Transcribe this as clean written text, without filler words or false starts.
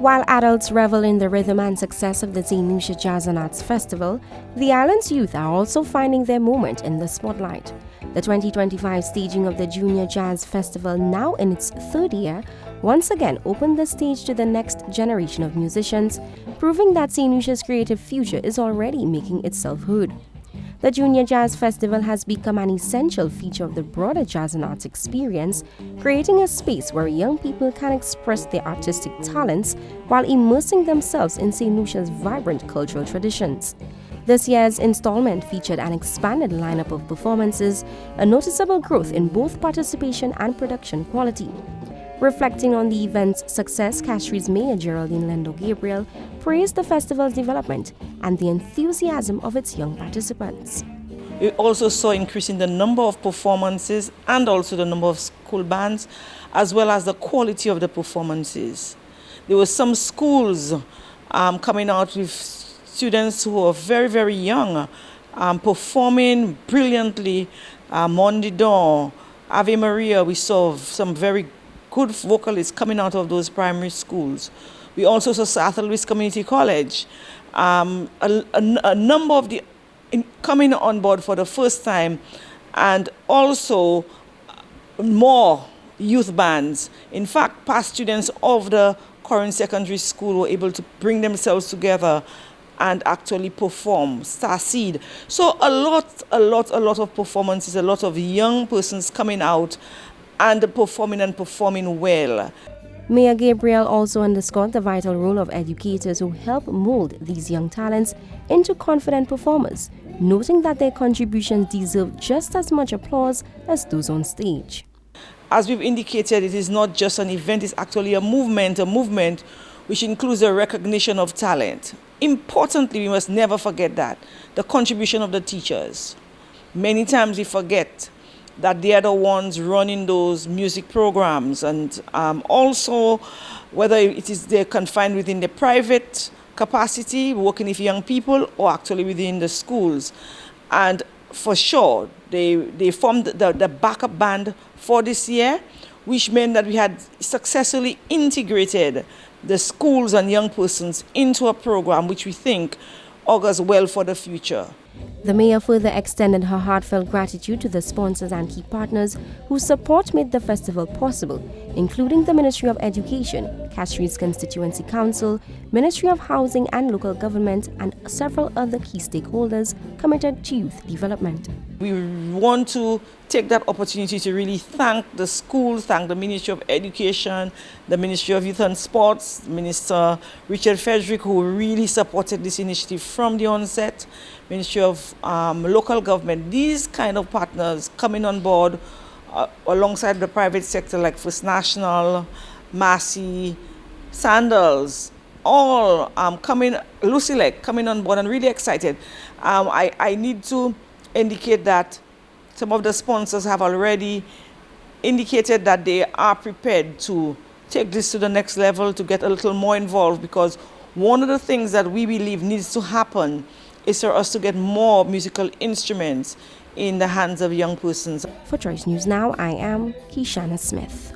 While adults revel in the rhythm and success of the Saint Lucia Jazz and Arts Festival, the island's youth are also finding their moment in the spotlight. The 2025 staging of the Junior Jazz Festival, now in its third year, once again opened the stage to the next generation of musicians, proving that Saint Lucia's creative future is already making itself heard. The Junior Jazz Festival has become an essential feature of the broader jazz and arts experience, creating a space where young people can express their artistic talents while immersing themselves in Saint Lucia's vibrant cultural traditions. This year's installment featured an expanded lineup of performances, a noticeable growth in both participation and production quality. Reflecting on the event's success, Castries Mayor Geraldine-Lendor Gabriel praised the festival's development and the enthusiasm of its young participants. We also saw increase in the number of performances and also the number of school bands, as well as the quality of the performances. There were some schools coming out with students who are very, very young, performing brilliantly. Mondi Dawn, Ave Maria, we saw some very good vocalists coming out of those primary schools. We also saw Saint Lucia Community College. A number of the coming on board for the first time, and also more youth bands. In fact, past students of the current secondary school were able to bring themselves together and actually perform, Starseed. So a lot of performances, a lot of young persons coming out and performing well. Mayor Gabriel also underscored the vital role of educators who help mold these young talents into confident performers, noting that their contributions deserve just as much applause as those on stage. As we've indicated, it is not just an event, it's actually a movement which includes a recognition of talent. Importantly, we must never forget that, the contribution of the teachers. Many times we forget that they are the ones running those music programs, and also whether it is they're confined within the private capacity, working with young people, or actually within the schools. And for sure, they formed the backup band for this year, which meant that we had successfully integrated the schools and young persons into a program which we think augurs well for the future. The mayor further extended her heartfelt gratitude to the sponsors and key partners whose support made the festival possible, including the Ministry of Education, Castries Constituency Council, Ministry of Housing and Local Government, and several other key stakeholders committed to youth development. We want to take that opportunity to really thank the schools, thank the Ministry of Education, the Ministry of Youth and Sports, Minister Richard Frederick, who really supported this initiative from the onset, Ministry of Local Government. These kind of partners coming on board alongside the private sector like First National, Massey, Sandals, all coming, Lucia'S coming on board and really excited. I need to indicate that some of the sponsors have already indicated that they are prepared to take this to the next level, to get a little more involved, because one of the things that we believe needs to happen is for us to get more musical instruments in the hands of young persons. For Choice News Now, I am Krishna Smith.